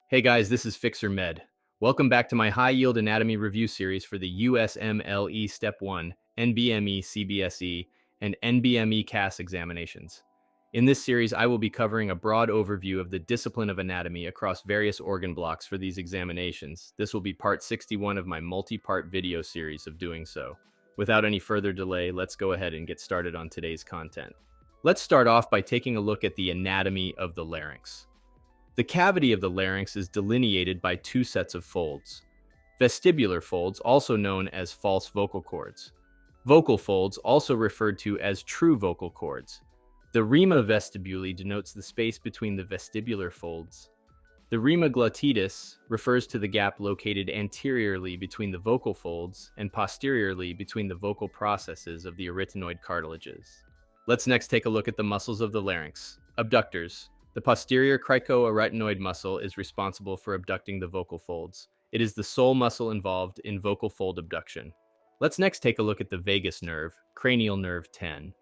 Hey guys, this is Fixer Med. Welcome back to my high yield anatomy review series for the USMLE Step 1, NBME CBSE, and NBME CAS examinations. In this series, I will be covering a broad overview of the discipline of anatomy across various organ blocks for these examinations. This will be part 61 of my multi-part video series of doing so. Without any further delay, let's go ahead and get started on today's content. Let's start off by taking a look at the anatomy of the larynx. The cavity of the larynx is delineated by two sets of folds. Vestibular folds, also known as false vocal cords. Vocal folds, also referred to as true vocal cords. The rima vestibuli denotes the space between the vestibular folds. The rima glottis refers to the gap located anteriorly between the vocal folds and posteriorly between the vocal processes of the arytenoid cartilages. Let's next take a look at the muscles of the larynx. Abductors. The posterior cricoarytenoid muscle is responsible for abducting the vocal folds. It is the sole muscle involved in vocal fold abduction. Let's next take a look at the vagus nerve, cranial nerve 10.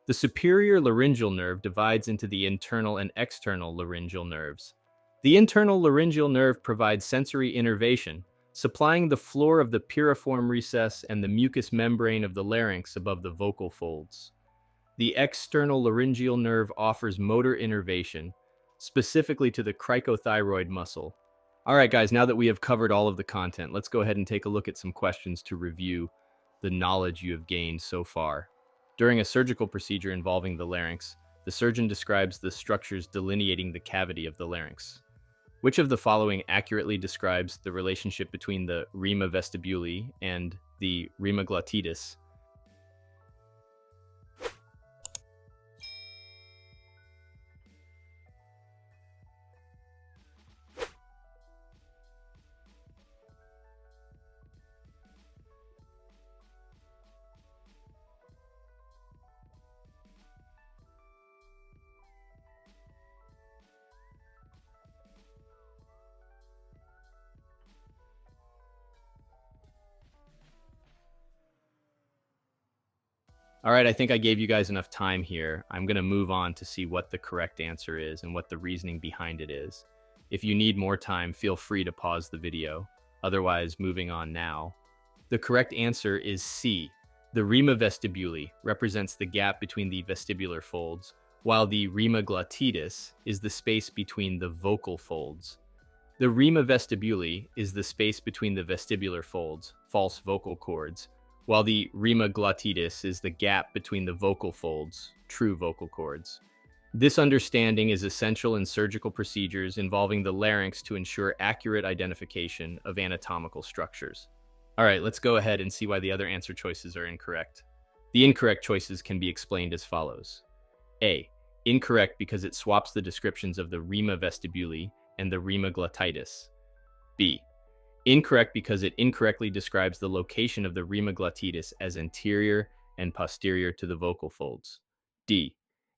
The superior laryngeal nerve divides into the internal and external laryngeal nerves. The internal laryngeal nerve provides sensory innervation, supplying the floor of the piriform recess and the mucous membrane of the larynx above the vocal folds. The external laryngeal nerve offers motor innervation, specifically to the cricothyroid muscle. All right, guys, now that we have covered all of the content, let's go ahead and take a look at some questions to review the knowledge you have gained so far. During a surgical procedure involving the larynx, the surgeon describes the structures delineating the cavity of the larynx. Which of the following accurately describes the relationship between the rima vestibuli and the rima glottis? All right, I think I gave you guys enough time here. I'm going to move on to see what the correct answer is and what the reasoning behind it is. If you need more time, feel free to pause the video. Otherwise, moving on now. The correct answer is C. The rima vestibuli represents the gap between the vestibular folds, while the rima glottis is the space between the vocal folds. The rima vestibuli is the space between the vestibular folds, false vocal cords, while the rima glottis is the gap between the vocal folds, true vocal cords. This understanding is essential in surgical procedures involving the larynx to ensure accurate identification of anatomical structures. All right, let's go ahead and see why the other answer choices are incorrect. The incorrect choices can be explained as follows. A. Incorrect because it swaps the descriptions of the rima vestibuli and the rima glottis. B. Incorrect because it incorrectly describes the location of the rima glottis as anterior and posterior to the vocal folds. D.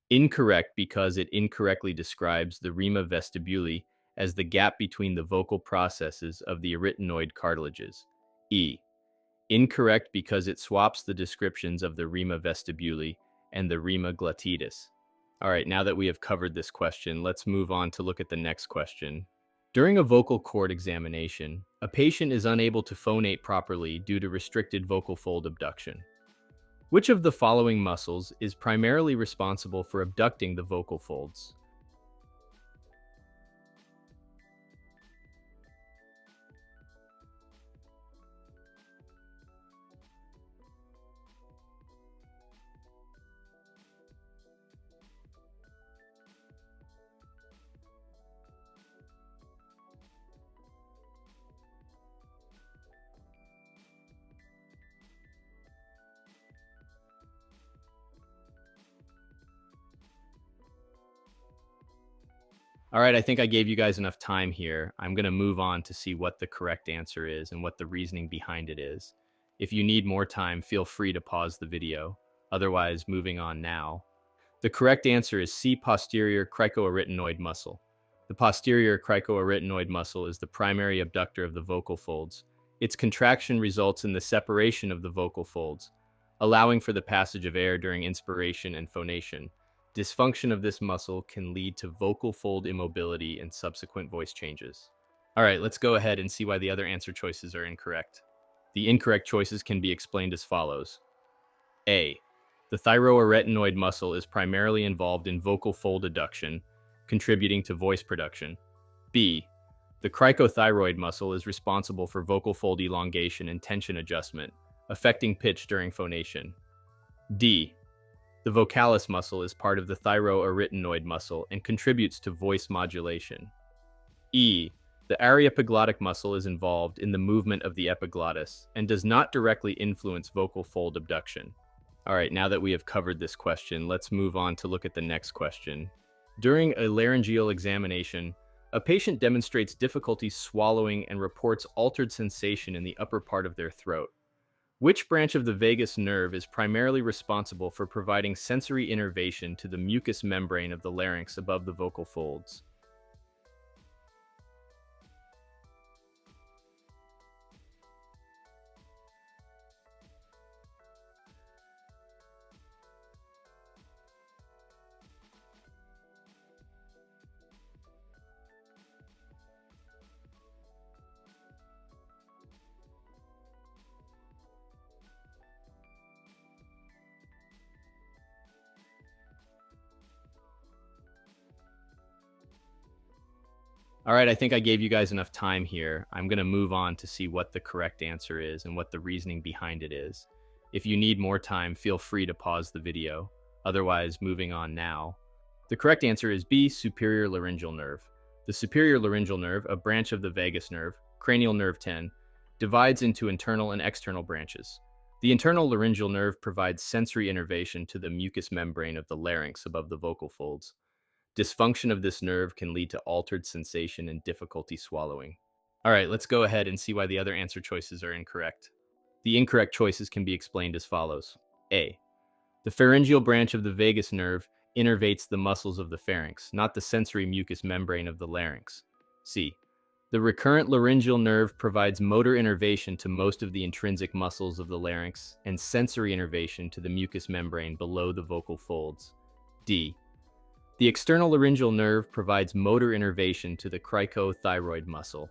Incorrect because it incorrectly describes the rima vestibuli as the gap between the vocal processes of the arytenoid cartilages. E. Incorrect because it swaps the descriptions of the rima vestibuli and the rima glottis. All right, now that we have covered this question, let's move on to look at the next question. During a vocal cord examination, a patient is unable to phonate properly due to restricted vocal fold abduction. Which of the following muscles is primarily responsible for abducting the vocal folds? All right, I think I gave you guys enough time here. I'm going to move on to see what the correct answer is and what the reasoning behind it is. If you need more time, feel free to pause the video. Otherwise, moving on now. The correct answer is C. Posterior cricoarytenoid muscle. The posterior cricoarytenoid muscle is the primary abductor of the vocal folds. Its contraction results in the separation of the vocal folds, allowing for the passage of air during inspiration and phonation. Dysfunction of this muscle can lead to vocal fold immobility and subsequent voice changes. All right, let's go ahead and see why the other answer choices are incorrect. The incorrect choices can be explained as follows. A. The thyroarytenoid muscle is primarily involved in vocal fold adduction, contributing to voice production. B. The cricothyroid muscle is responsible for vocal fold elongation and tension adjustment, affecting pitch during phonation. D. The vocalis muscle is part of the thyroarytenoid muscle and contributes to voice modulation. E. The aryepiglottic muscle is involved in the movement of the epiglottis and does not directly influence vocal fold abduction. All right, now that we have covered this question, let's move on to look at the next question. During a laryngeal examination, a patient demonstrates difficulty swallowing and reports altered sensation in the upper part of their throat. Which branch of the vagus nerve is primarily responsible for providing sensory innervation to the mucous membrane of the larynx above the vocal folds? All right, I think I gave you guys enough time here. I'm going to move on to see what the correct answer is and what the reasoning behind it is. If you need more time, feel free to pause the video. Otherwise, moving on now. The correct answer is B, superior laryngeal nerve. The superior laryngeal nerve, a branch of the vagus nerve, cranial nerve 10, divides into internal and external branches. The internal laryngeal nerve provides sensory innervation to the mucous membrane of the larynx above the vocal folds. Dysfunction of this nerve can lead to altered sensation and difficulty swallowing. All right, let's go ahead and see why the other answer choices are incorrect. The incorrect choices can be explained as follows. A. The pharyngeal branch of the vagus nerve innervates the muscles of the pharynx, not the sensory mucous membrane of the larynx. C. The recurrent laryngeal nerve provides motor innervation to most of the intrinsic muscles of the larynx and sensory innervation to the mucous membrane below the vocal folds. D. The external laryngeal nerve provides motor innervation to the cricothyroid muscle.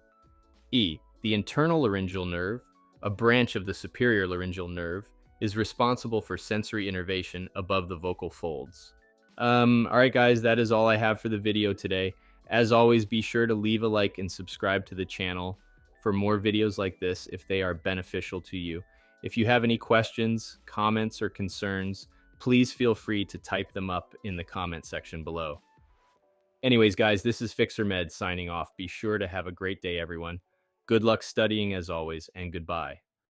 E. The internal laryngeal nerve, a branch of the superior laryngeal nerve, is responsible for sensory innervation above the vocal folds. All right, guys, that is all I have for the video today. As always, be sure to leave a like and subscribe to the channel for more videos like this if they are beneficial to you. If you have any questions, comments, or concerns, please feel free to type them up in the comment section below. Anyways, guys, this is FixerMed signing off. Be sure to have a great day, everyone. Good luck studying as always, and goodbye.